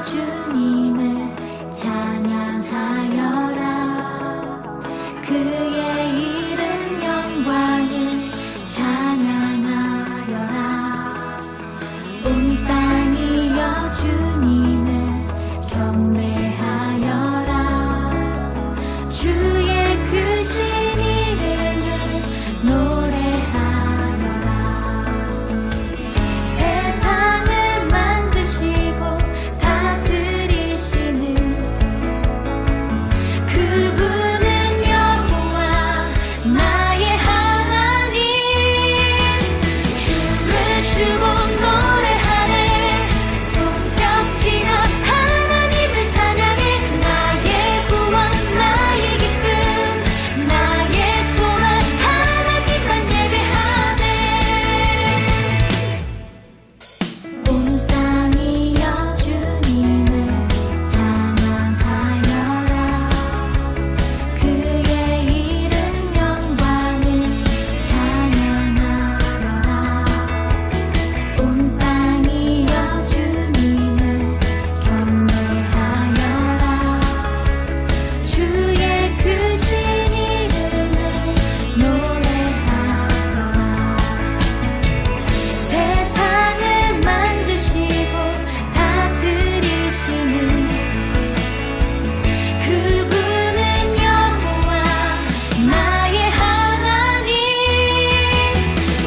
주님을 찬양하여라. 그의 이름 영광을 찬양하여라. 온 땅이여 주님을 경배하여라. 주의 크신 이름을 노래하여라. 세상을 만드시고 다스리시는 그분은 여호와 나의 하나님. 춤을 추고 노래하네. 손뼉치며 하나님을 찬양해. 나의 구원 나의 기쁨 나의 소망 하나님만 예배하네. 온 땅이여 주님을 찬양하여라. 그의 이름 영광을 찬양하여라. 온 땅이여 주님을 경배하여라. 주의 크신 이름을 노래하여라. 세상을 만드시고 다스리시는 그분은 여호와 나의 하나님.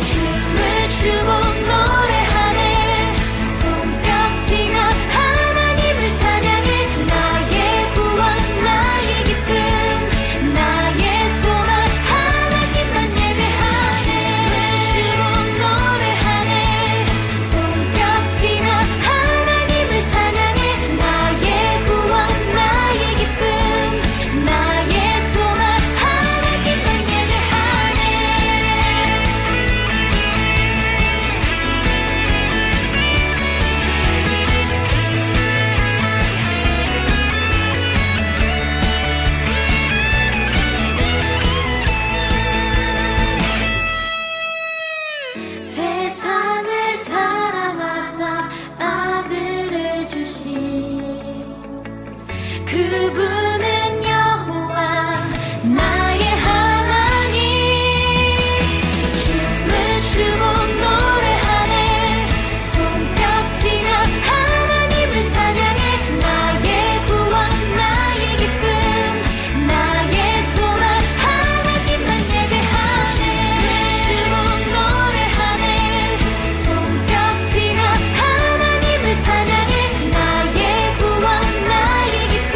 춤을 추고 노래하네. 손뼉치며 하나님을 찬양해. 나의 구원 나의 기쁨 나의 소망 하나님만 예배하네. 춤을 추고 노래하네. 손뼉치며 하나님을 찬양해. 나의 구원 나의 기쁨 나의 소망 하나님만 예배하네. 세상을 사랑하사 아들을 주신 그분은 여호와 나의 하나님. 춤을 추고 노래하네. 손뼉치며 하나님을 찬양해. 나의 구원 나의 기쁨 나의 소망 하나님만 예배하네. 춤을 추고 노래하네. 손뼉치며 하나님을 찬양해. 나의 구원 나의 기쁨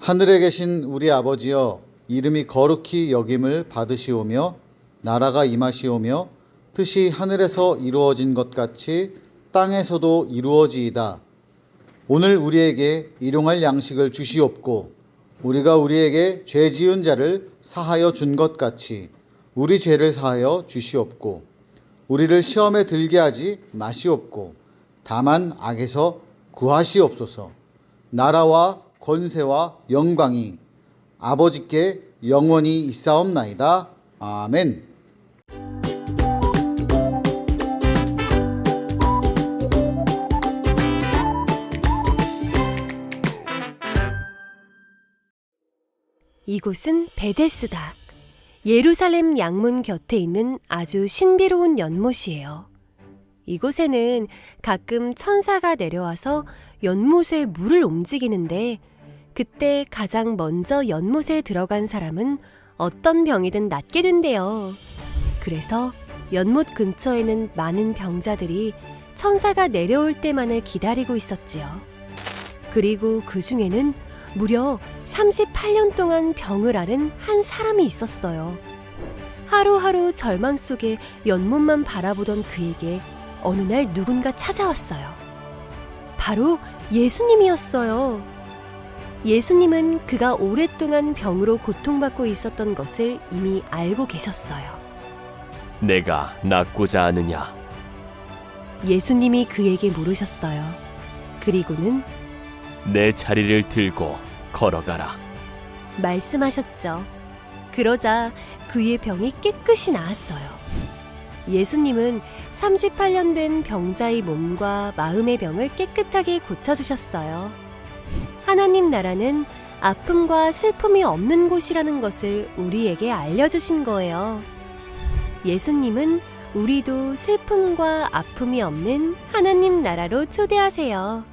하늘에 계신 우리 아버지여, 이름이 거룩히 여김을 받으시오며 나라가 임하시오며 뜻이 하늘에서 이루어진 것 같이 땅에서도 이루어지이다. 오늘 우리에게 일용할 양식을 주시옵고 우리가 우리에게 죄 지은 자를 사하여 준 것 같이 우리 죄를 사하여 주시옵고 우리를 시험에 들게 하지 마시옵고 다만 악에서 구하시옵소서. 나라와 권세와 영광이 아버지께 영원히 있사옵나이다. 아멘. 이곳은 베데스다. 예루살렘 양문 곁에 있는 아주 신비로운 연못이에요. 이곳에는 가끔 천사가 내려와서 연못에 물을 움직이는데 그때 가장 먼저 연못에 들어간 사람은 어떤 병이든 낫게 된대요. 그래서 연못 근처에는 많은 병자들이 천사가 내려올 때만을 기다리고 있었지요. 그리고 그 중에는 무려 38년 동안 병을 앓은 한 사람이 있었어요. 하루하루 절망 속에 연못만 바라보던 그에게 어느 날 누군가 찾아왔어요. 바로 예수님이었어요. 예수님은 그가 오랫동안 병으로 고통받고 있었던 것을 이미 알고 계셨어요. 내가 낫고자 하느냐? 예수님이 그에게 물으셨어요. 그리고는 내 자리를 들고 걸어가라. 말씀하셨죠. 그러자 그의 병이 깨끗이 나았어요. 예수님은 38년 된 병자의 몸과 마음의 병을 깨끗하게 고쳐주셨어요. 하나님 나라는 아픔과 슬픔이 없는 곳이라는 것을 우리에게 알려주신 거예요. 예수님은 우리도 슬픔과 아픔이 없는 하나님 나라로 초대하세요.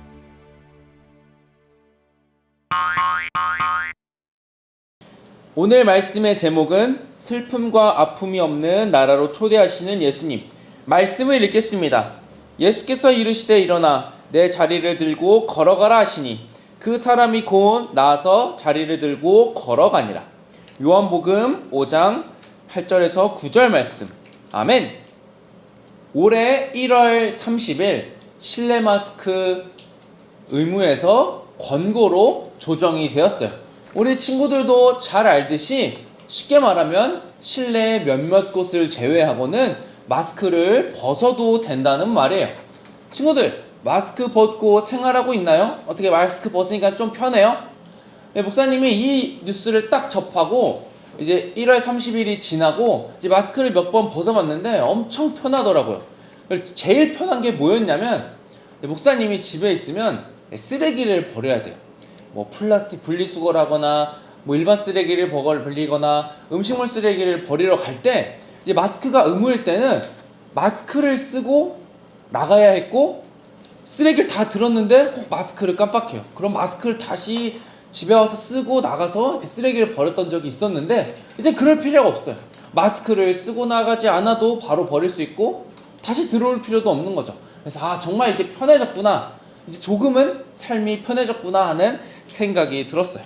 오늘 말씀의 제목은 슬픔과 아픔이 없는 나라로 초대하시는 예수님. 말씀을 읽겠습니다. 예수께서 이르시되 일어나 내 자리를 들고 걸어가라 하시니 그 사람이 곧 나아서 자리를 들고 걸어가니라. 요한복음 5장 8절에서 9절 말씀. 아멘. 올해 1월 30일 실내 마스크 의무에서 권고로 조정이 되었어요. 우리 친구들도 잘 알듯이 쉽게 말하면 실내 몇몇 곳을 제외하고는 마스크를 벗어도 된다는 말이에요. 친구들, 마스크 벗고 생활하고 있나요? 어떻게 마스크 벗으니까 좀 편해요? 네, 목사님이 이 뉴스를 딱 접하고 이제 1월 30일이 지나고 이제 마스크를 몇 번 벗어봤는데 엄청 편하더라고요. 제일 편한 게 뭐였냐면 목사님이 집에 있으면 쓰레기를 버려야 돼요. 뭐 플라스틱 분리수거를 하거나 뭐 일반 쓰레기를 버리거나 음식물 쓰레기를 버리러 갈 때 이제 마스크가 의무일 때는 마스크를 쓰고 나가야 했고 쓰레기를 다 들었는데 마스크를 깜빡해요. 그럼 마스크를 다시 집에 와서 쓰고 나가서 쓰레기를 버렸던 적이 있었는데 이제 그럴 필요가 없어요. 마스크를 쓰고 나가지 않아도 바로 버릴 수 있고 다시 들어올 필요도 없는 거죠. 그래서 정말 이제 편해졌구나, 이제 조금은 삶이 편해졌구나 하는 생각이 들었어요.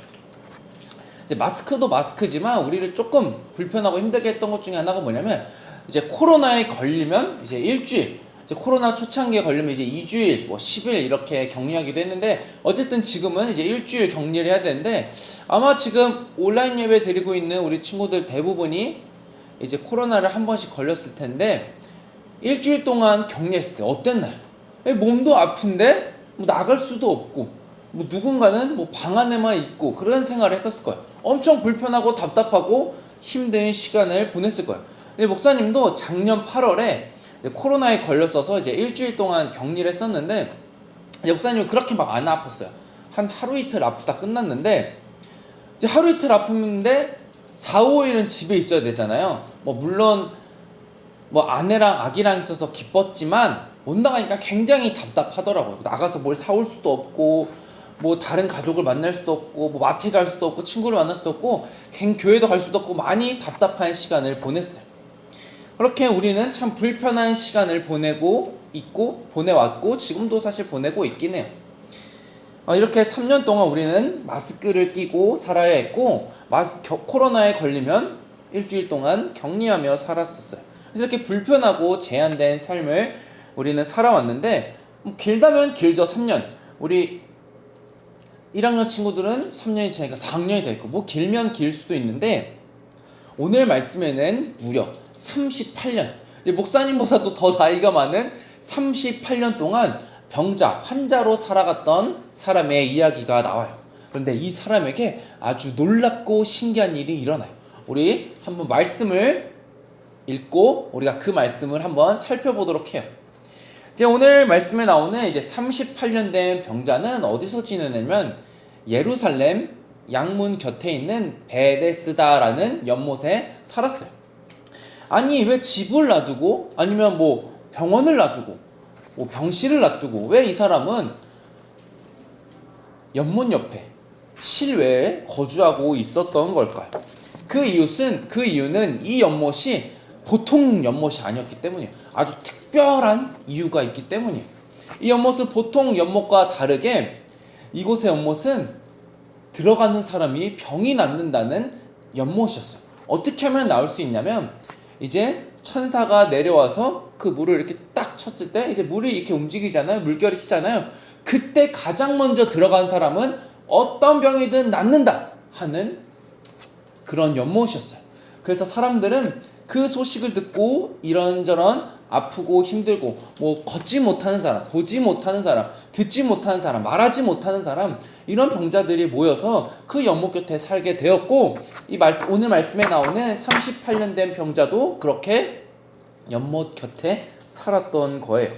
이제 마스크도 마스크지만 우리를 조금 불편하고 힘들게 했던 것 중에 하나가 뭐냐면 이제 코로나에 걸리면 이제 일주일, 이제 코로나 초창기에 걸리면 이제 2주일, 뭐 10일 이렇게 격리하기도 했는데 어쨌든 지금은 이제 일주일 격리를 해야 되는데 아마 지금 온라인 예배 드리고 있는 우리 친구들 대부분이 이제 코로나를 한 번씩 걸렸을 텐데 일주일 동안 격리했을 때 어땠나요? 몸도 아픈데 뭐 나갈 수도 없고 뭐 누군가는 뭐 방 안에만 있고 그런 생활을 했었을 거예요. 엄청 불편하고 답답하고 힘든 시간을 보냈을 거예요. 근데 목사님도 작년 8월에 코로나에 걸렸어서 이제 일주일 동안 격리를 했었는데 이제 목사님은 그렇게 막 안 아팠어요. 한 하루 이틀 아프다 끝났는데 이제 하루 이틀 아프는데 4, 5일은 집에 있어야 되잖아요. 뭐 물론 뭐 아내랑 아기랑 있어서 기뻤지만 못 나가니까 굉장히 답답하더라고요. 나가서 뭘 사올 수도 없고 뭐 다른 가족을 만날 수도 없고 뭐 마트에 갈 수도 없고 친구를 만날 수도 없고 교회도 갈 수도 없고 많이 답답한 시간을 보냈어요. 그렇게 우리는 참 불편한 시간을 보내고 있고 보내왔고 지금도 사실 보내고 있긴 해요. 이렇게 3년 동안 우리는 마스크를 끼고 살아야 했고 코로나에 걸리면 일주일 동안 격리하며 살았었어요. 그래서 이렇게 불편하고 제한된 삶을 우리는 살아왔는데 길다면 길죠. 3년. 우리 1학년 친구들은 3년이 지나니까 4학년이 돼 있고 길면 길 수도 있는데 오늘 말씀에는 무려 38년, 목사님보다도 더 나이가 많은 38년 동안 병자, 환자로 살아갔던 사람의 이야기가 나와요. 그런데 이 사람에게 아주 놀랍고 신기한 일이 일어나요. 우리 한번 말씀을 읽고 우리가 그 말씀을 한번 살펴보도록 해요. 이제 오늘 말씀에 나오는 이제 38년 된 병자는 어디서 지내냐면 예루살렘 양문 곁에 있는 베데스다라는 연못에 살았어요. 아니 왜 집을 놔두고 아니면 뭐 병원을 놔두고 뭐 병실을 놔두고 왜 이 사람은 연못 옆에 실외에 거주하고 있었던 걸까요? 그 이유는 이 연못이 보통 연못이 아니었기 때문이에요. 아주 특별한 이유가 있기 때문이에요. 이 연못은 보통 연못과 다르게 이곳의 연못은 들어가는 사람이 병이 낫는다는 연못이었어요. 어떻게 하면 나올 수 있냐면 이제 천사가 내려와서 그 물을 이렇게 딱 쳤을 때 이제 물이 이렇게 움직이잖아요. 물결이 치잖아요. 그때 가장 먼저 들어간 사람은 어떤 병이든 낫는다 하는 그런 연못이었어요. 그래서 사람들은 그 소식을 듣고 이런저런 아프고 힘들고 뭐 걷지 못하는 사람, 보지 못하는 사람, 듣지 못하는 사람, 말하지 못하는 사람 이런 병자들이 모여서 그 연못 곁에 살게 되었고 오늘 말씀에 나오는 38년 된 병자도 그렇게 연못 곁에 살았던 거예요.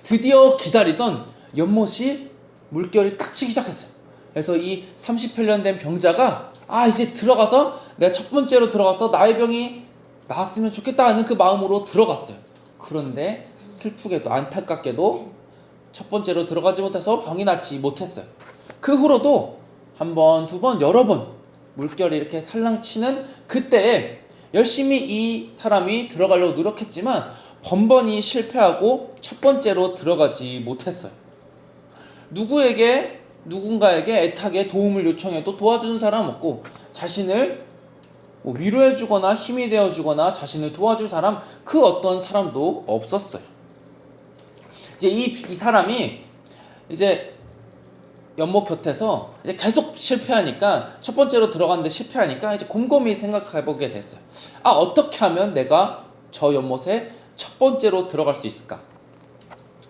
드디어 기다리던 연못이 물결이 딱 치기 시작했어요. 그래서 이 38년 된 병자가 이제 들어가서 내가 첫 번째로 들어가서 나의 병이 나았으면 좋겠다 하는 그 마음으로 들어갔어요. 그런데 슬프게도 안타깝게도 첫 번째로 들어가지 못해서 병이 낫지 못했어요. 그 후로도 한 번, 두 번, 여러 번 물결이 이렇게 살랑치는 그때에 열심히 이 사람이 들어가려고 노력했지만 번번이 실패하고 첫 번째로 들어가지 못했어요. 누군가에게 애타게 도움을 요청해도 도와주는 사람 없고 자신을 위로해주거나 힘이 되어주거나 자신을 도와줄 사람 그 어떤 사람도 없었어요. 이제 이 사람이 이제 연못 곁에서 이제 계속 실패하니까 첫 번째로 들어갔는데 실패하니까 이제 곰곰이 생각해보게 됐어요. 어떻게 하면 내가 저 연못에 첫 번째로 들어갈 수 있을까?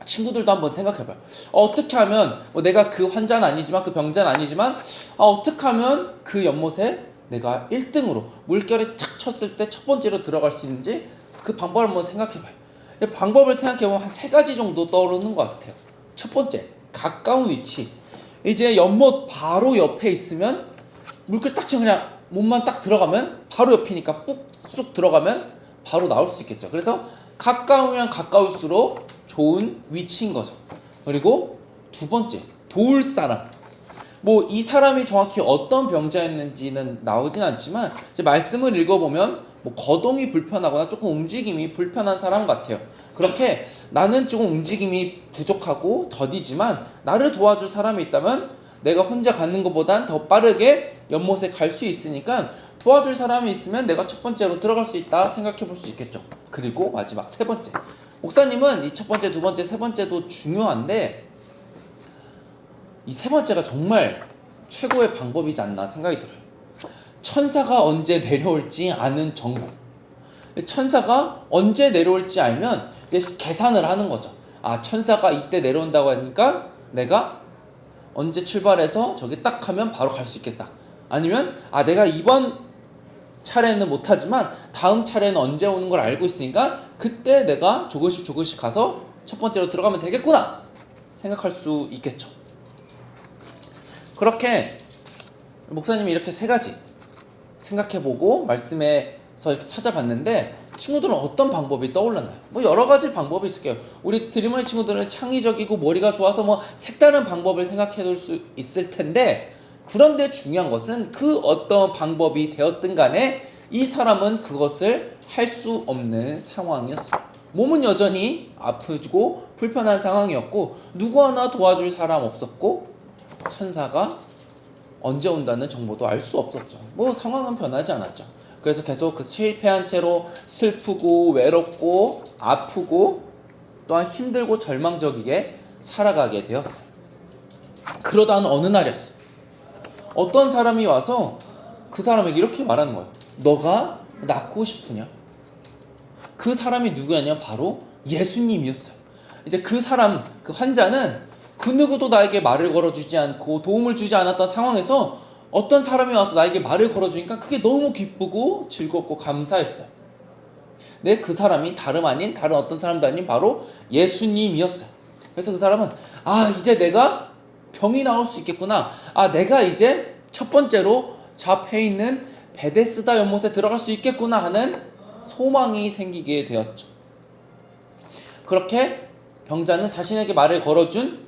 친구들도 한번 생각해봐요. 어떻게 하면 내가 그 환자는 아니지만 그 병자는 아니지만 어떻게 하면 그 연못에 내가 1등으로 물결이 탁 쳤을 때 첫 번째로 들어갈 수 있는지 그 방법을 한번 생각해봐요. 방법을 생각해보면 한 3가지 정도 떠오르는 것 같아요. 첫 번째, 가까운 위치. 이제 연못 바로 옆에 있으면 물결 딱 치면 그냥 몸만 딱 들어가면 바로 옆이니까 쑥 들어가면 바로 나올 수 있겠죠. 그래서 가까우면 가까울수록 좋은 위치인 거죠. 그리고 두 번째, 도울 사람. 이 사람이 정확히 어떤 병자였는지는 나오진 않지만 이제 말씀을 읽어보면 거동이 불편하거나 조금 움직임이 불편한 사람 같아요. 그렇게 나는 조금 움직임이 부족하고 더디지만 나를 도와줄 사람이 있다면 내가 혼자 가는 것보단 더 빠르게 연못에 갈 수 있으니까 도와줄 사람이 있으면 내가 첫 번째로 들어갈 수 있다 생각해 볼 수 있겠죠. 그리고 마지막 3번째, 목사님은 이 첫 번째, 두 번째, 세 번째도 중요한데 이 3번째가 정말 최고의 방법이지 않나 생각이 들어요. 천사가 언제 내려올지 아는 정보. 천사가 언제 내려올지 알면 이제 계산을 하는 거죠. 천사가 이때 내려온다고 하니까 내가 언제 출발해서 저기 딱 하면 바로 갈 수 있겠다. 아니면 내가 이번 차례는 못하지만 다음 차례는 언제 오는 걸 알고 있으니까 그때 내가 조금씩 가서 첫 번째로 들어가면 되겠구나 생각할 수 있겠죠. 그렇게 목사님이 이렇게 3가지 생각해보고 말씀에서 이렇게 찾아봤는데 친구들은 어떤 방법이 떠올랐나요? 여러 가지 방법이 있을게요. 우리 드리머니 친구들은 창의적이고 머리가 좋아서 색다른 방법을 생각해둘 수 있을 텐데 그런데 중요한 것은 그 어떤 방법이 되었든 간에 이 사람은 그것을 할 수 없는 상황이었어요. 몸은 여전히 아프고 불편한 상황이었고 누구 하나 도와줄 사람 없었고 천사가 언제 온다는 정보도 알 수 없었죠. 뭐 상황은 변하지 않았죠. 그래서 계속 그 실패한 채로 슬프고 외롭고 아프고 또한 힘들고 절망적이게 살아가게 되었어요. 그러다는 어느 날이었어요. 어떤 사람이 와서 그 사람에게 이렇게 말하는 거예요. 너가 낫고 싶으냐? 그 사람이 누구였냐? 바로 예수님이었어요. 이제 그 사람, 그 환자는 그 누구도 나에게 말을 걸어주지 않고 도움을 주지 않았던 상황에서 어떤 사람이 와서 나에게 말을 걸어주니까 그게 너무 기쁘고 즐겁고 감사했어요. 네, 그 사람이 다른 어떤 사람도 아닌 바로 예수님이었어요. 그래서 그 사람은 이제 내가 병이 나올 수 있겠구나. 내가 이제 첫 번째로 저 앞에 있는 베데스다 연못에 들어갈 수 있겠구나 하는 소망이 생기게 되었죠. 그렇게 병자는 자신에게 말을 걸어준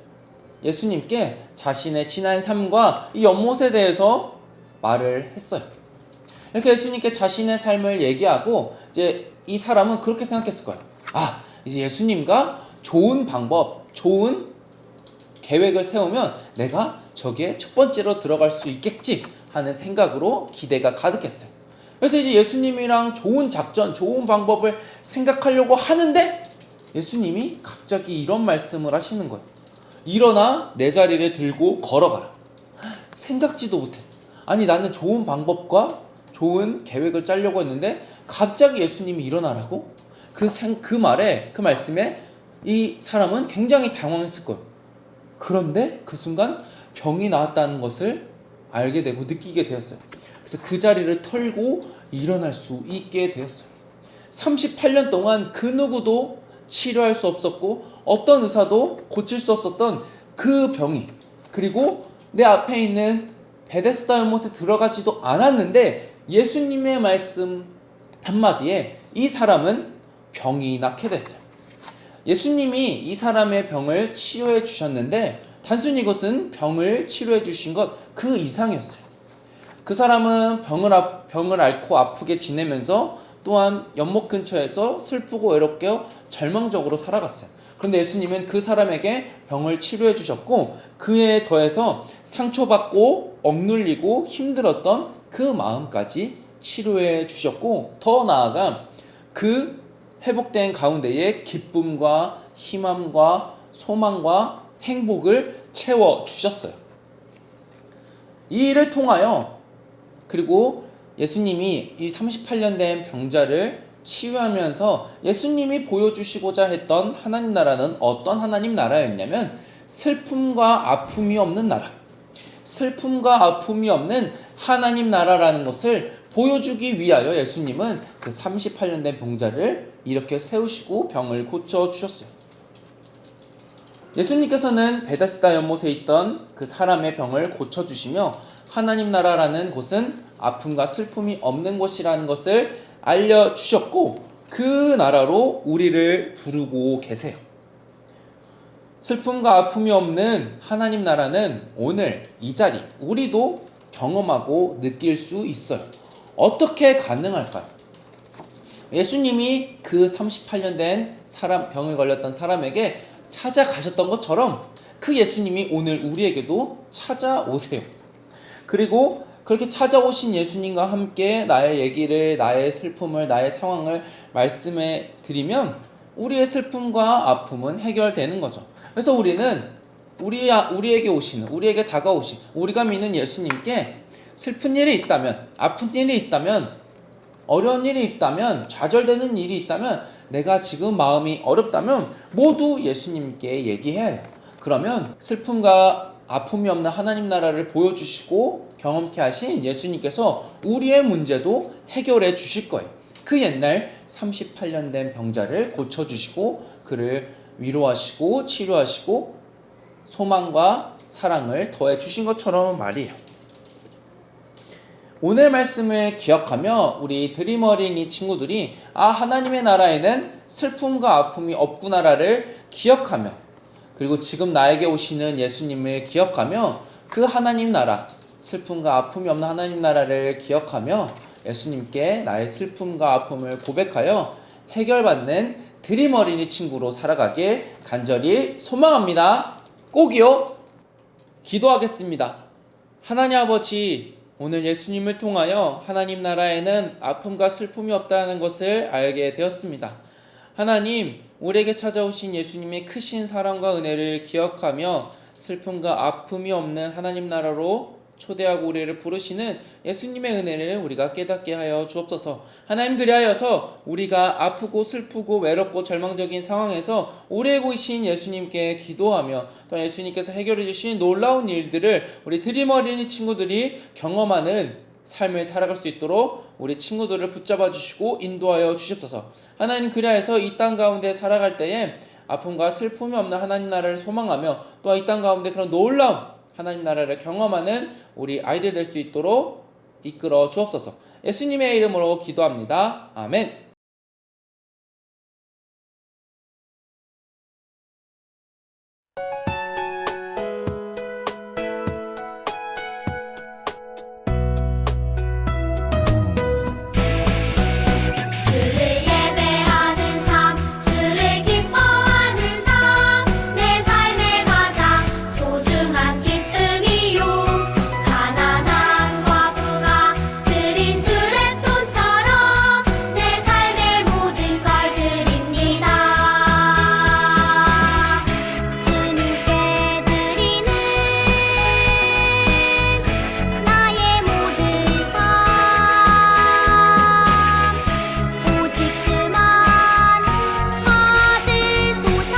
예수님께 자신의 지난 삶과 이 연못에 대해서 말을 했어요. 이렇게 예수님께 자신의 삶을 얘기하고 이제 이 사람은 그렇게 생각했을 거예요. 이제 예수님과 좋은 방법, 좋은 계획을 세우면 내가 저기에 첫 번째로 들어갈 수 있겠지 하는 생각으로 기대가 가득했어요. 그래서 이제 예수님이랑 좋은 작전, 좋은 방법을 생각하려고 하는데 예수님이 갑자기 이런 말씀을 하시는 거예요. 일어나 내 자리를 들고 걸어가라. 생각지도 못해. 나는 좋은 방법과 좋은 계획을 짜려고 했는데 갑자기 예수님이 일어나라고? 그 말씀에 이 사람은 굉장히 당황했을 거예요. 그런데 그 순간 병이 나았다는 것을 알게 되고 느끼게 되었어요. 그래서 그 자리를 털고 일어날 수 있게 되었어요. 38년 동안 그 누구도 치료할 수 없었고 어떤 의사도 고칠 수 없었던 그 병이, 그리고 내 앞에 있는 베데스다 연못에 들어가지도 않았는데 예수님의 말씀 한마디에 이 사람은 병이 낫게 됐어요. 예수님이 이 사람의 병을 치료해 주셨는데 단순히 이것은 병을 치료해 주신 것 그 이상이었어요. 그 사람은 병을 앓고 아프게 지내면서 또한 연못 근처에서 슬프고 외롭게 절망적으로 살아갔어요. 그런데 예수님은 그 사람에게 병을 치료해 주셨고 그에 더해서 상처받고 억눌리고 힘들었던 그 마음까지 치료해 주셨고 더 나아가 그 회복된 가운데에 기쁨과 희망과 소망과 행복을 채워 주셨어요. 이 일을 통하여 그리고 예수님이 이 38년 된 병자를 치유하면서 예수님이 보여주시고자 했던 하나님 나라는 어떤 하나님 나라였냐면 슬픔과 아픔이 없는 나라, 슬픔과 아픔이 없는 하나님 나라라는 것을 보여주기 위하여 예수님은 그 38년 된 병자를 이렇게 세우시고 병을 고쳐주셨어요. 예수님께서는 베데스다 연못에 있던 그 사람의 병을 고쳐주시며 하나님 나라라는 곳은 아픔과 슬픔이 없는 곳이라는 것을 알려주셨고 그 나라로 우리를 부르고 계세요. 슬픔과 아픔이 없는 하나님 나라는 오늘 이 자리 우리도 경험하고 느낄 수 있어요. 어떻게 가능할까요? 예수님이 그 38년 된 병을 걸렸던 사람에게 찾아가셨던 것처럼 그 예수님이 오늘 우리에게도 찾아오세요. 그리고 그렇게 찾아오신 예수님과 함께 나의 얘기를, 나의 슬픔을, 나의 상황을 말씀해 드리면 우리의 슬픔과 아픔은 해결되는 거죠. 그래서 우리는 우리에게 오시는, 우리에게 다가오신, 우리가 믿는 예수님께 슬픈 일이 있다면, 아픈 일이 있다면, 어려운 일이 있다면, 좌절되는 일이 있다면, 내가 지금 마음이 어렵다면 모두 예수님께 얘기해야 해요. 그러면 슬픔과 아픔이 없는 하나님 나라를 보여주시고 경험케 하신 예수님께서 우리의 문제도 해결해 주실 거예요. 그 옛날 38년 된 병자를 고쳐주시고 그를 위로하시고 치료하시고 소망과 사랑을 더해 주신 것처럼 말이에요. 오늘 말씀을 기억하며 우리 드림 어린이 친구들이 하나님의 나라에는 슬픔과 아픔이 없구나라를 기억하며 그리고 지금 나에게 오시는 예수님을 기억하며 그 하나님 나라, 슬픔과 아픔이 없는 하나님 나라를 기억하며 예수님께 나의 슬픔과 아픔을 고백하여 해결받는 드림 어린이 친구로 살아가길 간절히 소망합니다. 꼭이요. 기도하겠습니다. 하나님 아버지, 오늘 예수님을 통하여 하나님 나라에는 아픔과 슬픔이 없다는 것을 알게 되었습니다. 하나님, 우리에게 찾아오신 예수님의 크신 사랑과 은혜를 기억하며 슬픔과 아픔이 없는 하나님 나라로 초대하고 우리를 부르시는 예수님의 은혜를 우리가 깨닫게 하여 주옵소서. 하나님, 그리하여서 우리가 아프고 슬프고 외롭고 절망적인 상황에서 오래 보이신 예수님께 기도하며 또 예수님께서 해결해 주신 놀라운 일들을 우리 드림 어린이 친구들이 경험하는 삶을 살아갈 수 있도록 우리 친구들을 붙잡아 주시고 인도하여 주시옵소서. 하나님, 그리하여서 이 땅 가운데 살아갈 때에 아픔과 슬픔이 없는 하나님 나라를 소망하며 또 이 땅 가운데 그런 놀라운 하나님 나라를 경험하는 우리 아이들 될 수 있도록 이끌어 주옵소서. 예수님의 이름으로 기도합니다. 아멘. 주를 예배하는 삶, 주를 기뻐하는 삶, 내 삶의 가장 소중한 기쁨이요. 가난한 과부가 드린 두랩돈처럼 내 삶의 모든 걸 드립니다. 주님께 드리는 나의 모든 삶, 오직 주만 받으소서.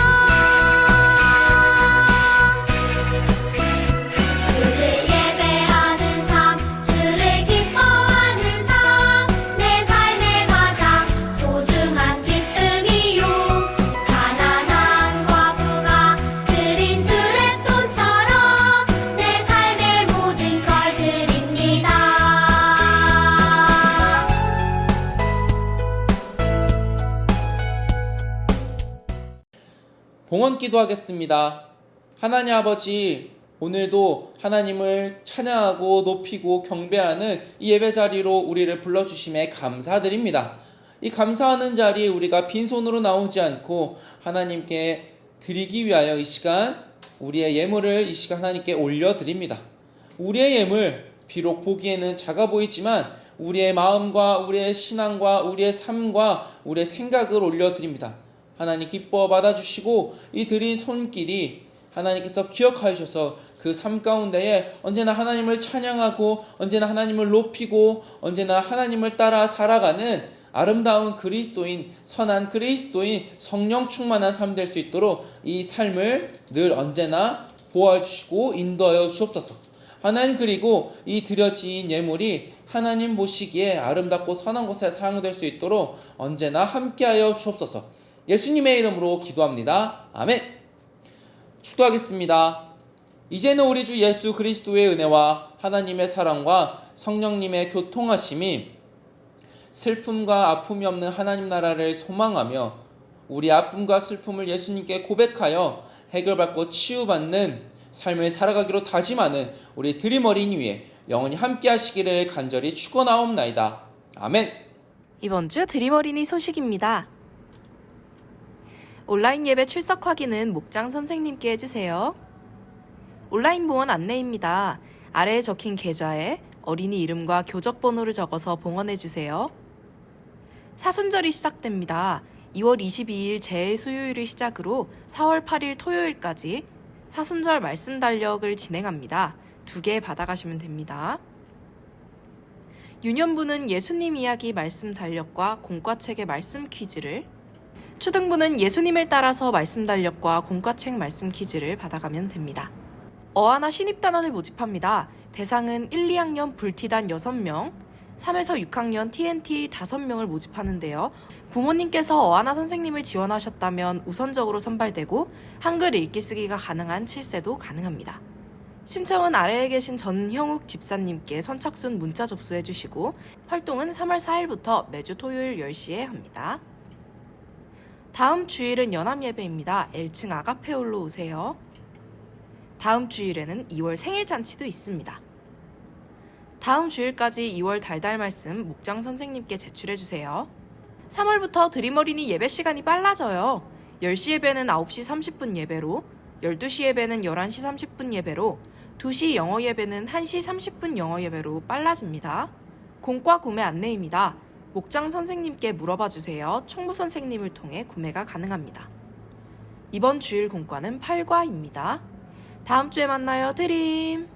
주를 예배하는 삶, 주를 기뻐하는 삶, 내 삶의 가장 소중한 기쁨이요. 가난한 과부가 드린 두랩돈처럼 내 삶의 모든 걸 드립니다. 봉헌 기도하겠습니다. 하나님 아버지, 오늘도 하나님을 찬양하고 높이고 경배하는 이 예배 자리로 우리를 불러주심에 감사드립니다. 이 감사하는 자리에 우리가 빈손으로 나오지 않고 하나님께 드리기 위하여 이 시간 우리의 예물을 이 시간 하나님께 올려드립니다. 우리의 예물, 비록 보기에는 작아 보이지만 우리의 마음과 우리의 신앙과 우리의 삶과 우리의 생각을 올려드립니다. 하나님 기뻐 받아주시고 이 드린 손길이 하나님께서 기억하여 주셔서 그 삶 가운데에 언제나 하나님을 찬양하고 언제나 하나님을 높이고 언제나 하나님을 따라 살아가는 아름다운 그리스도인, 선한 그리스도인, 성령 충만한 삶 될 수 있도록 이 삶을 늘 언제나 보호해 주시고 인도하여 주옵소서. 하나님, 그리고 이 드려진 예물이 하나님 보시기에 아름답고 선한 곳에 사용될 수 있도록 언제나 함께하여 주옵소서. 예수님의 이름으로 기도합니다. 아멘. 축도하겠습니다. 이제는 우리 주 예수 그리스도의 은혜와 하나님의 사랑과 성령님의 교통하심이 슬픔과 아픔이 없는 하나님 나라를 소망하며 우리 아픔과 슬픔을 예수님께 고백하여 해결받고 치유받는 삶을 살아가기로 다짐하는 우리 드림 어린이 위에 영원히 함께 하시기를 간절히 축원하옵나이다. 아멘. 이번 주 드림 어린이 소식입니다. 온라인 예배 출석 확인은 목장 선생님께 해주세요. 온라인 봉헌 안내입니다. 아래에 적힌 계좌에 어린이 이름과 교적 번호를 적어서 봉헌해주세요. 사순절이 시작됩니다. 2월 22일 재해 수요일을 시작으로 4월 8일 토요일까지 사순절 말씀 달력을 진행합니다. 2개 받아가시면 됩니다. 유년부는 예수님 이야기 말씀 달력과 공과책의 말씀 퀴즈를, 초등부는 예수님을 따라서 말씀 달력과 공과책 말씀 퀴즈를 받아가면 됩니다. 어하나 신입단원을 모집합니다. 대상은 1, 2학년 불티단 6명, 3에서 6학년 TNT 5명을 모집하는데요. 부모님께서 어하나 선생님을 지원하셨다면 우선적으로 선발되고 한글 읽기 쓰기가 가능한 7세도 가능합니다. 신청은 아래에 계신 전형욱 집사님께 선착순 문자 접수해 주시고 활동은 3월 4일부터 매주 토요일 10시에 합니다. 다음 주일은 연합예배입니다. L층 아가페홀로 오세요. 다음 주일에는 2월 생일잔치도 있습니다. 다음 주일까지 2월 달달 말씀 목장 선생님께 제출해주세요. 3월부터 드림 어린이 예배 시간이 빨라져요. 10시 예배는 9시 30분 예배로, 12시 예배는 11시 30분 예배로, 2시 영어 예배는 1시 30분 영어 예배로 빨라집니다. 공과 구매 안내입니다. 목장 선생님께 물어봐 주세요. 총무 선생님을 통해 구매가 가능합니다. 이번 주일 공과는 8과입니다. 다음 주에 만나요. 드림!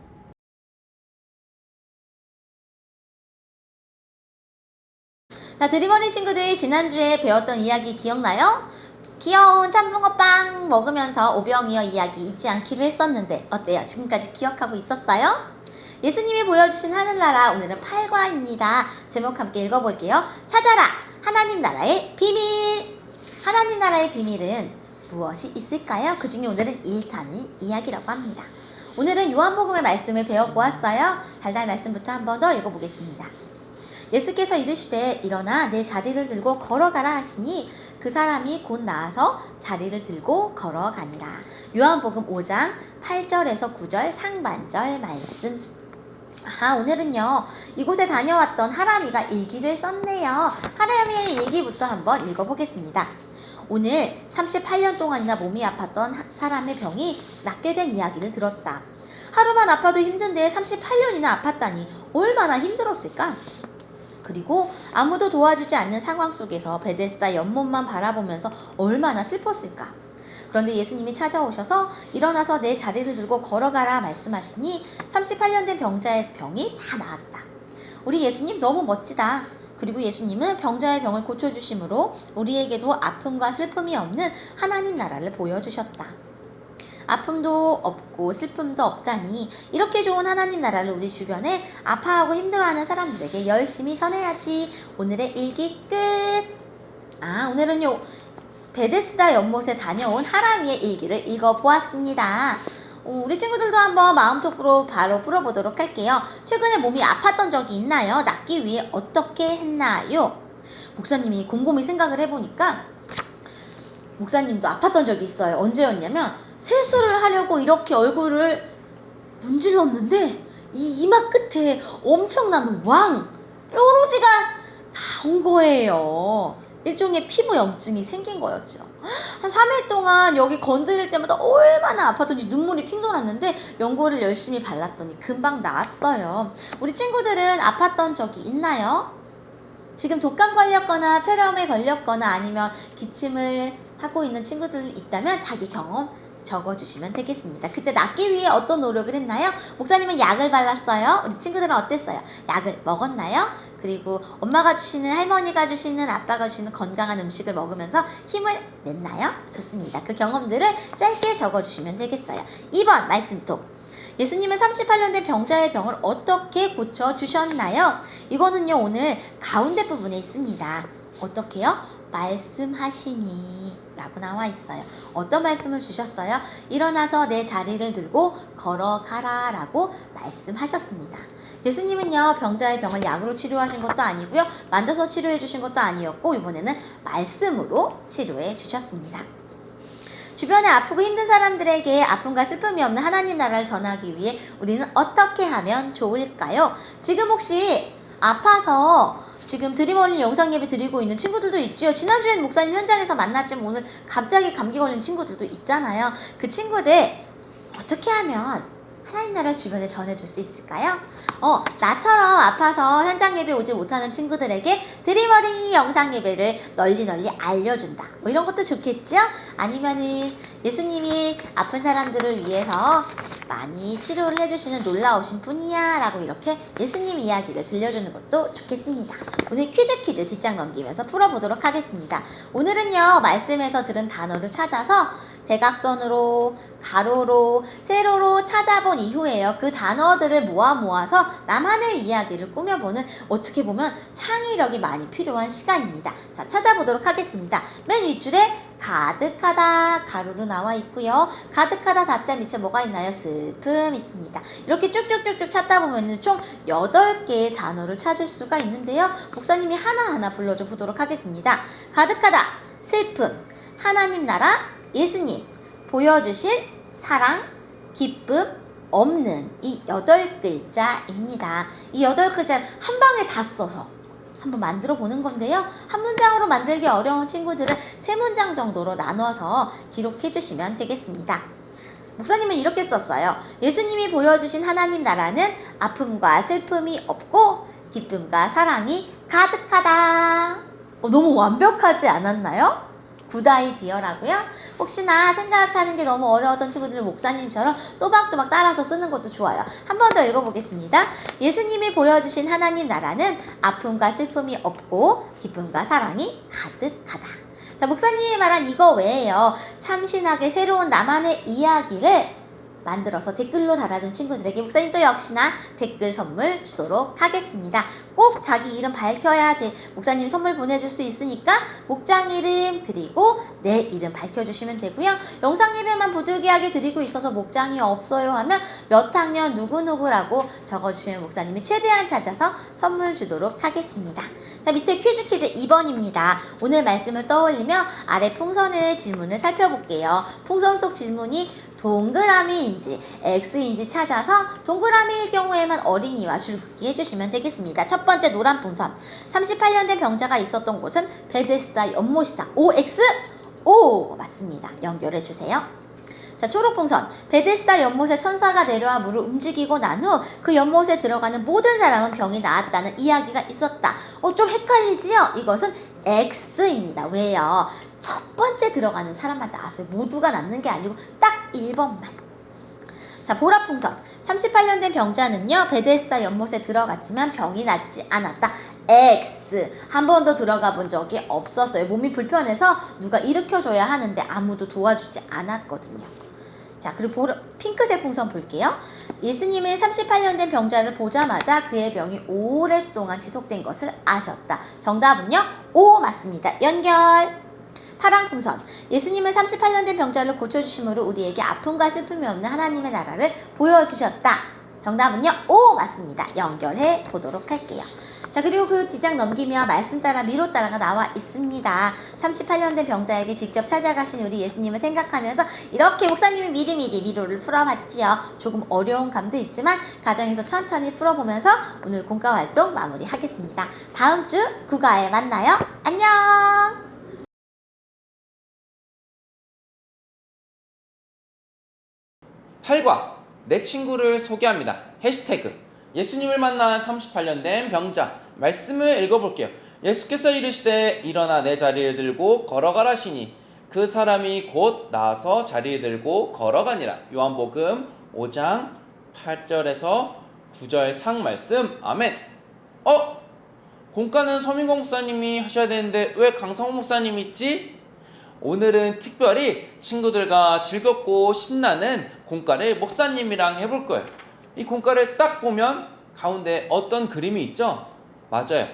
자, 드림어린 친구들 지난주에 배웠던 이야기 기억나요? 귀여운 참붕어빵 먹으면서 오병이어 이야기 잊지 않기로 했었는데 어때요? 지금까지 기억하고 있었어요? 예수님이 보여주신 하늘나라 오늘은 8과입니다. 제목 함께 읽어볼게요. 찾아라! 하나님 나라의 비밀! 하나님 나라의 비밀은 무엇이 있을까요? 그 중에 오늘은 1탄의 이야기라고 합니다. 오늘은 요한복음의 말씀을 배워보았어요. 달달 말씀부터 한 번 더 읽어보겠습니다. 예수께서 이르시되 일어나 내 자리를 들고 걸어가라 하시니 그 사람이 곧 나아서 자리를 들고 걸어가니라. 요한복음 5장 8절에서 9절 상반절 말씀. 오늘은요 이곳에 다녀왔던 하람이가 일기를 썼네요. 하람이의 일기부터 한번 읽어보겠습니다. 오늘 38년 동안이나 몸이 아팠던 사람의 병이 낫게 된 이야기를 들었다. 하루만 아파도 힘든데 38년이나 아팠다니 얼마나 힘들었을까? 그리고 아무도 도와주지 않는 상황 속에서 베데스다 연못만 바라보면서 얼마나 슬펐을까? 그런데 예수님이 찾아오셔서 일어나서 내 자리를 들고 걸어가라 말씀하시니 38년 된 병자의 병이 다 나았다. 우리 예수님 너무 멋지다. 그리고 예수님은 병자의 병을 고쳐주심으로 우리에게도 아픔과 슬픔이 없는 하나님 나라를 보여주셨다. 아픔도 없고 슬픔도 없다니 이렇게 좋은 하나님 나라를 우리 주변에 아파하고 힘들어하는 사람들에게 열심히 전해야지. 오늘의 일기 끝. 오늘은요 베데스다 연못에 다녀온 하람이의 일기를 읽어보았습니다. 우리 친구들도 한번 마음속으로 바로 풀어보도록 할게요. 최근에 몸이 아팠던 적이 있나요? 낫기 위해 어떻게 했나요? 목사님이 곰곰이 생각을 해보니까 목사님도 아팠던 적이 있어요. 언제였냐면 세수를 하려고 이렇게 얼굴을 문질렀는데 이 이마 끝에 엄청난 뾰루지가 나온 거예요. 일종의 피부염증이 생긴 거였죠. 한 3일 동안 여기 건드릴 때마다 얼마나 아팠던지 눈물이 핑 돌았는데 연고를 열심히 발랐더니 금방 나았어요. 우리 친구들은 아팠던 적이 있나요? 지금 독감 걸렸거나 폐렴에 걸렸거나 아니면 기침을 하고 있는 친구들 있다면 자기 경험 적어주시면 되겠습니다. 그때 낫기 위해 어떤 노력을 했나요? 목사님은 약을 발랐어요. 우리 친구들은 어땠어요? 약을 먹었나요? 그리고 엄마가 주시는, 할머니가 주시는, 아빠가 주시는 건강한 음식을 먹으면서 힘을 냈나요? 좋습니다. 그 경험들을 짧게 적어주시면 되겠어요. 2번 말씀톡. 예수님은 38년 된 병자의 병을 어떻게 고쳐주셨나요? 이거는요 오늘 가운데 부분에 있습니다. 어떻게요? 말씀하시니 라고 나와 있어요. 어떤 말씀을 주셨어요? 일어나서 내 자리를 들고 걸어가라 라고 말씀하셨습니다. 예수님은요 병자의 병을 약으로 치료하신 것도 아니고요 만져서 치료해 주신 것도 아니었고 이번에는 말씀으로 치료해 주셨습니다. 주변에 아프고 힘든 사람들에게 아픔과 슬픔이 없는 하나님 나라를 전하기 위해 우리는 어떻게 하면 좋을까요? 지금 혹시 아파서 지금 드림 어린이 영상 예배 드리고 있는 친구들도 있지요. 지난주엔 목사님 현장에서 만났지만 오늘 갑자기 감기 걸린 친구들도 있잖아요. 그 친구들 어떻게 하면 하나님 나라를 주변에 전해줄 수 있을까요? 나처럼 아파서 현장 예배 오지 못하는 친구들에게 드림 어린이 영상 예배를 널리 알려준다. 뭐 이런 것도 좋겠죠? 아니면은 예수님이 아픈 사람들을 위해서 많이 치료를 해주시는 놀라우신 분이야 라고 이렇게 예수님 이야기를 들려주는 것도 좋겠습니다. 오늘 퀴즈 뒷장 넘기면서 풀어보도록 하겠습니다. 오늘은요 말씀에서 들은 단어를 찾아서 대각선으로, 가로로, 세로로 찾아본 이후에요. 그 단어들을 모아서 나만의 이야기를 꾸며보는 어떻게 보면 창의력이 많이 필요한 시간입니다. 자, 찾아보도록 하겠습니다. 맨 윗줄에 가득하다 가로로 나와 있고요. 가득하다 다자 밑에 뭐가 있나요? 슬픔 있습니다. 이렇게 쭉쭉쭉쭉 찾다 보면 총 8개의 단어를 찾을 수가 있는데요. 목사님이 하나하나 불러줘 보도록 하겠습니다. 가득하다, 슬픔, 하나님 나라, 예수님, 보여주신 사랑, 기쁨, 없는 이 8글자입니다. 이 8글자를 한 방에 다 써서 한번 만들어 보는 건데요. 한 문장으로 만들기 어려운 친구들은 3문장 정도로 나눠서 기록해 주시면 되겠습니다. 목사님은 이렇게 썼어요. 예수님이 보여주신 하나님 나라는 아픔과 슬픔이 없고 기쁨과 사랑이 가득하다. 너무 완벽하지 않았나요? 굿아이디어라고요? 혹시나 생각하는 게 너무 어려웠던 친구들은 목사님처럼 또박또박 따라서 쓰는 것도 좋아요. 한 번 더 읽어보겠습니다. 예수님이 보여주신 하나님 나라는 아픔과 슬픔이 없고 기쁨과 사랑이 가득하다. 자, 목사님이 말한 이거 외에요. 참신하게 새로운 나만의 이야기를 만들어서 댓글로 달아준 친구들에게 목사님 또 역시나 댓글 선물 주도록 하겠습니다. 꼭 자기 이름 밝혀야 돼. 목사님 선물 보내줄 수 있으니까 목장 이름 그리고 내 이름 밝혀주시면 되고요. 영상 예배만 부득이하게 드리고 있어서 목장이 없어요 하면 몇 학년 누구누구라고 적어주시면 목사님이 최대한 찾아서 선물 주도록 하겠습니다. 자, 밑에 퀴즈 2번입니다. 오늘 말씀을 떠올리며 아래 풍선의 질문을 살펴볼게요. 풍선 속 질문이 동그라미인지 X인지 찾아서 동그라미일 경우에만 어린이와 줄긋기 해주시면 되겠습니다. 첫 번째 노란 풍선. 38년 된 병자가 있었던 곳은 베데스다 연못이다. OX? O 맞습니다. 연결해 주세요. 자, 초록 풍선. 베데스다 연못에 천사가 내려와 물을 움직이고 난 후 그 연못에 들어가는 모든 사람은 병이 나았다는 이야기가 있었다. 좀 헷갈리지요? 이것은 X입니다. 왜요? 첫 번째 들어가는 사람만 나왔어요. 모두가 낫는 게 아니고 딱 1번만. 자, 보라풍선. 38년 된 병자는요, 베데스다 연못에 들어갔지만 병이 낫지 않았다. X. 한 번도 들어가 본 적이 없었어요. 몸이 불편해서 누가 일으켜줘야 하는데 아무도 도와주지 않았거든요. 자, 그리고 핑크색 풍선 볼게요. 예수님은 38년 된 병자를 보자마자 그의 병이 오랫동안 지속된 것을 아셨다. 정답은요, O 맞습니다. 연결. 파랑 풍선. 예수님은 38년 된 병자를 고쳐주심으로 우리에게 아픔과 슬픔이 없는 하나님의 나라를 보여주셨다. 정답은요, O 맞습니다. 연결해 보도록 할게요. 자, 그리고 그 뒷장 넘기며 말씀 따라 미로 따라가 나와 있습니다. 38년 된 병자에게 직접 찾아가신 우리 예수님을 생각하면서 이렇게 목사님이 미리미리 미로를 풀어봤지요. 조금 어려운 감도 있지만 가정에서 천천히 풀어보면서 오늘 공과 활동 마무리하겠습니다. 다음 주 국어에 만나요. 안녕. 8과 내 친구를 소개합니다. 해시태그 예수님을 만난 38년 된 병자. 말씀을 읽어볼게요. 예수께서 이르시되 일어나 내 자리를 들고 걸어가라시니 그 사람이 곧 나아서 자리를 들고 걸어가니라. 요한복음 5장 8절에서 9절 상말씀. 아멘. 공과는 서민공 목사님이 하셔야 되는데 왜 강성호 목사님이 있지? 오늘은 특별히 친구들과 즐겁고 신나는 공과를 목사님이랑 해볼 거예요. 이 공과를 딱 보면 가운데 어떤 그림이 있죠? 맞아요.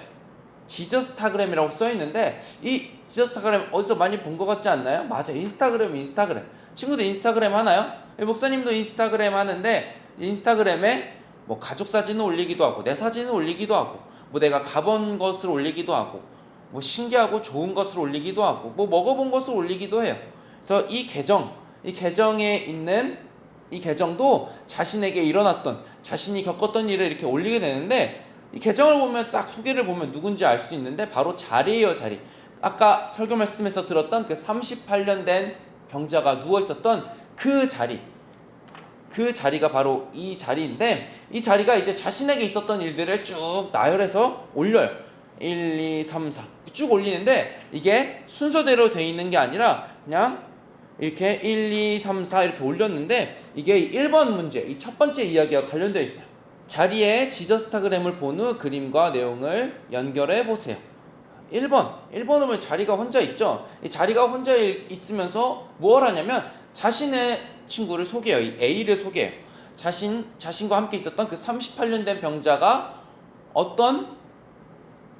지저스타그램이라고 써 있는데 이 지저스타그램 어디서 많이 본 것 같지 않나요? 맞아요. 인스타그램. 친구들 인스타그램 하나요? 목사님도 인스타그램 하는데 인스타그램에 뭐 가족 사진을 올리기도 하고 내 사진을 올리기도 하고 뭐 내가 가본 것을 올리기도 하고 뭐 신기하고 좋은 것을 올리기도 하고 뭐 먹어본 것을 올리기도 해요. 그래서 이 계정에 있는 이 계정도 자신에게 일어났던 자신이 겪었던 일을 이렇게 올리게 되는데 이 계정을 보면 딱 소개를 보면 누군지 알 수 있는데 바로 자리예요. 자리. 아까 설교 말씀에서 들었던 그 38년 된 병자가 누워 있었던 그 자리. 그 자리가 바로 이 자리인데 이 자리가 이제 자신에게 있었던 일들을 쭉 나열해서 올려요. 1, 2, 3, 4 쭉 올리는데 이게 순서대로 돼 있는 게 아니라 그냥 이렇게 1, 2, 3, 4 이렇게 올렸는데 이게 1번 문제, 이 첫 번째 이야기와 관련되어 있어요. 자리에 지저스타그램을 본 후 그림과 내용을 연결해 보세요. 1번을 보면 자리가 혼자 있죠. 이 자리가 혼자 있으면서 뭘 하냐면 자신의 친구를 소개해요. 이 A를 소개해요. 자신과 함께 있었던 그 38년 된 병자가 어떤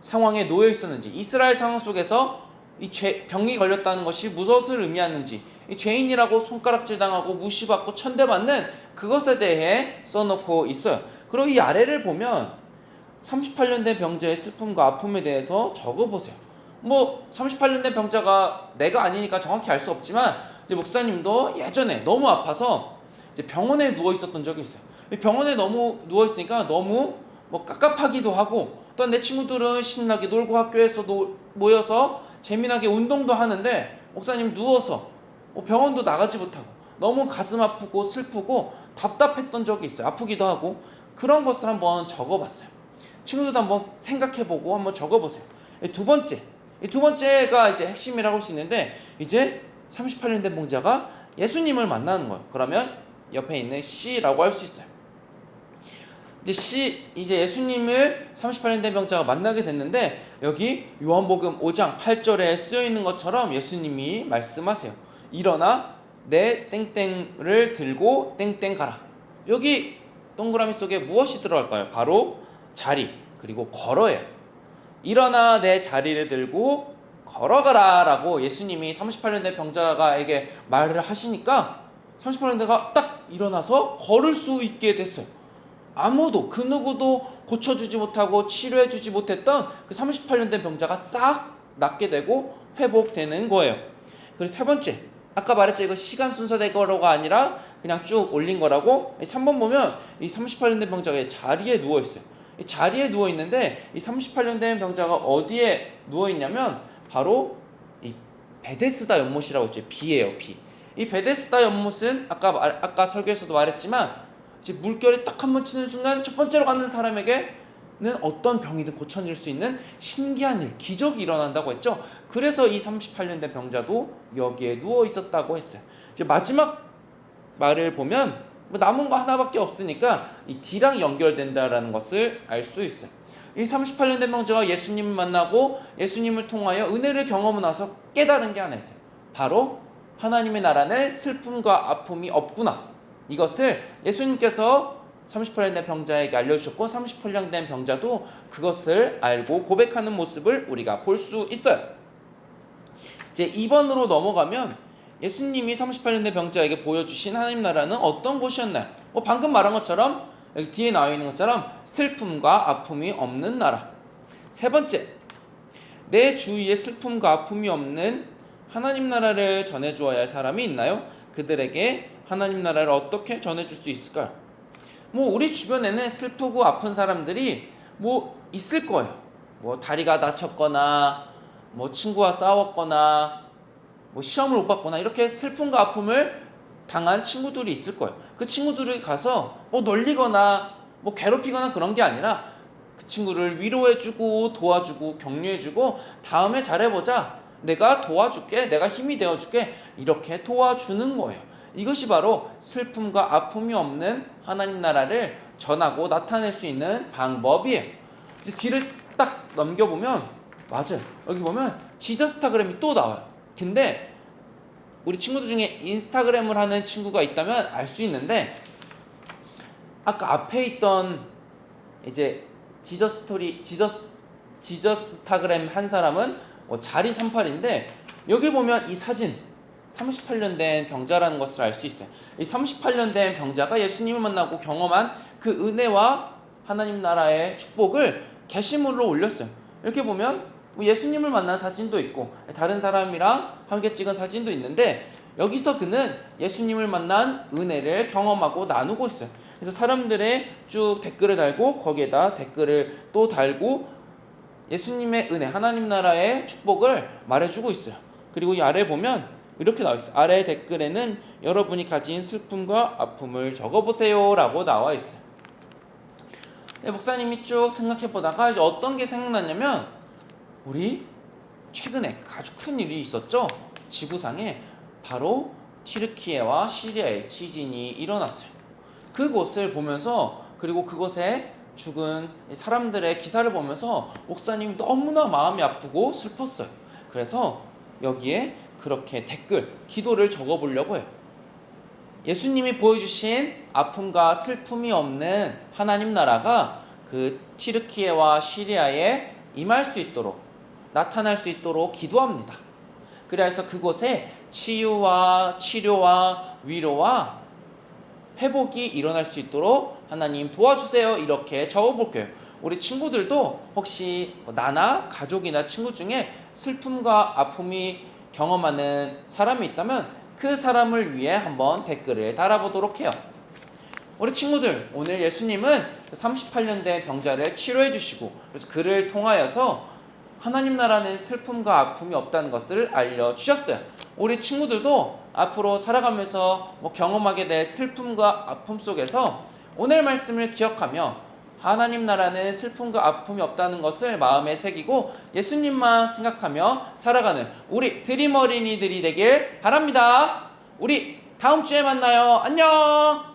상황에 놓여 있었는지, 이스라엘 상황 속에서 이 병이 걸렸다는 것이 무엇을 의미하는지, 이 죄인이라고 손가락질 당하고 무시받고 천대받는 그것에 대해 써놓고 있어요. 그리고 이 아래를 보면 38년 된 병자의 슬픔과 아픔에 대해서 적어보세요. 뭐 38년 된 병자가 내가 아니니까 정확히 알 수 없지만 이제 목사님도 예전에 너무 아파서 이제 병원에 누워 있었던 적이 있어요. 병원에 너무 누워 있으니까 너무 뭐 깝깝하기도 하고, 또 내 친구들은 신나게 놀고 학교에서 모여서 재미나게 운동도 하는데 목사님 누워서 병원도 나가지 못하고 너무 가슴 아프고 슬프고 답답했던 적이 있어요. 아프기도 하고. 그런 것을 한번 적어봤어요. 친구들도 한번 생각해보고 한번 적어보세요. 두 번째가 이제 핵심이라고 할 수 있는데, 이제 38년 된 병자가 예수님을 만나는 거예요. 그러면 옆에 있는 C라고 할 수 있어요. 이제 예수님을 38년 된 병자가 만나게 됐는데, 여기 요한복음 5장 8절에 쓰여 있는 것처럼 예수님이 말씀하세요. 일어나 내 땡땡을 들고 땡땡 가라. 여기 동그라미 속에 무엇이 들어갈까요? 바로 자리, 그리고 걸어예요. 일어나 내 자리를 들고 걸어가라 라고 예수님이 38년 된 병자가에게 말을 하시니까 38년 대가 딱 일어나서 걸을 수 있게 됐어요. 아무도 그 누구도 고쳐주지 못하고 치료해주지 못했던 그 38년 된 병자가 싹 낫게 되고 회복되는 거예요. 그리고 세 번째, 아까 말했죠. 이거 시간 순서대로가 아니라 그냥 쭉 올린 거라고. 3번 보면 이 38년 된 병자가 자리에 누워있어요. 이 자리에 누워있는데 이 38년 된 병자가 어디에 누워있냐면 바로 이 베데스다 연못이라고 했죠. 비예요, 비. 이 베데스다 연못은 아까 설교에서도 말했지만 이제 물결이 딱 한 번 치는 순간 첫 번째로 가는 사람에게는 어떤 병이든 고쳐질 수 있는 신기한 일, 기적이 일어난다고 했죠. 그래서 이 38년 된 병자도 여기에 누워 있었다고 했어요. 이제 마지막 말을 보면 남은 거 하나밖에 없으니까 이 D랑 연결된다라는 것을 알 수 있어요. 이 38년 된 병자가 예수님을 만나고 예수님을 통하여 은혜를 경험하고 나서 깨달은 게 하나 있어요. 바로 하나님의 나라는 슬픔과 아픔이 없구나. 이것을 예수님께서 38년 된 병자에게 알려주셨고 38년 된 병자도 그것을 알고 고백하는 모습을 우리가 볼 수 있어요. 이제 2번으로 넘어가면 예수님이 38년 된 병자에게 보여주신 하나님 나라는 어떤 곳이었나요? 방금 말한 것처럼 여기 뒤에 나와 있는 것처럼 슬픔과 아픔이 없는 나라. 세 번째, 내 주위에 슬픔과 아픔이 없는 하나님 나라를 전해주어야 할 사람이 있나요? 그들에게 하나님 나라를 어떻게 전해줄 수 있을까요? 우리 주변에는 슬프고 아픈 사람들이 있을 거예요. 다리가 다쳤거나 친구와 싸웠거나 시험을 못 봤거나 이렇게 슬픔과 아픔을 당한 친구들이 있을 거예요. 그 친구들이 가서 놀리거나 괴롭히거나 그런 게 아니라 그 친구를 위로해주고 도와주고 격려해주고 다음에 잘해보자, 내가 도와줄게, 내가 힘이 되어줄게, 이렇게 도와주는 거예요. 이것이 바로 슬픔과 아픔이 없는 하나님 나라를 전하고 나타낼 수 있는 방법이에요. 이제 뒤를 딱 넘겨보면 맞아요. 여기 보면 지저스타그램이 또 나와요. 근데 우리 친구들 중에 인스타그램을 하는 친구가 있다면 알 수 있는데, 아까 앞에 있던 이제 지저스타그램 한 사람은 자리 38인데 여기 보면 이 사진 38년 된 병자라는 것을 알 수 있어요. 이 38년 된 병자가 예수님을 만나고 경험한 그 은혜와 하나님 나라의 축복을 게시물로 올렸어요. 이렇게 보면 예수님을 만난 사진도 있고 다른 사람이랑 함께 찍은 사진도 있는데, 여기서 그는 예수님을 만난 은혜를 경험하고 나누고 있어요. 그래서 사람들의 쭉 댓글을 달고 거기에다 댓글을 또 달고 예수님의 은혜, 하나님 나라의 축복을 말해주고 있어요. 그리고 이 아래에 보면 이렇게 나와 있어요. 아래 댓글에는 여러분이 가진 슬픔과 아픔을 적어보세요 라고 나와 있어요. 목사님이 쭉 생각해보다가 이제 어떤 게 생각났냐면, 우리 최근에 아주 큰 일이 있었죠. 지구상에 바로 튀르키예와 시리아의 지진이 일어났어요. 그곳을 보면서, 그리고 그곳에 죽은 사람들의 기사를 보면서 목사님이 너무나 마음이 아프고 슬펐어요. 그래서 여기에 그렇게 댓글, 기도를 적어보려고 해요. 예수님이 보여주신 아픔과 슬픔이 없는 하나님 나라가 그 튀르키예와 시리아에 임할 수 있도록, 나타날 수 있도록 기도합니다. 그래서 그곳에 치유와 치료와 위로와 회복이 일어날 수 있도록 하나님 도와주세요, 이렇게 적어볼게요. 우리 친구들도 혹시 나나 가족이나 친구 중에 슬픔과 아픔이 경험하는 사람이 있다면 그 사람을 위해 한번 댓글을 달아보도록 해요. 우리 친구들, 오늘 예수님은 38년 된 병자를 치료해 주시고, 그래서 그를 통하여서 하나님 나라는 슬픔과 아픔이 없다는 것을 알려주셨어요. 우리 친구들도 앞으로 살아가면서 경험하게 될 슬픔과 아픔 속에서 오늘 말씀을 기억하며 하나님 나라는 슬픔과 아픔이 없다는 것을 마음에 새기고 예수님만 생각하며 살아가는 우리 드림 어린이들이 되길 바랍니다. 우리 다음 주에 만나요. 안녕.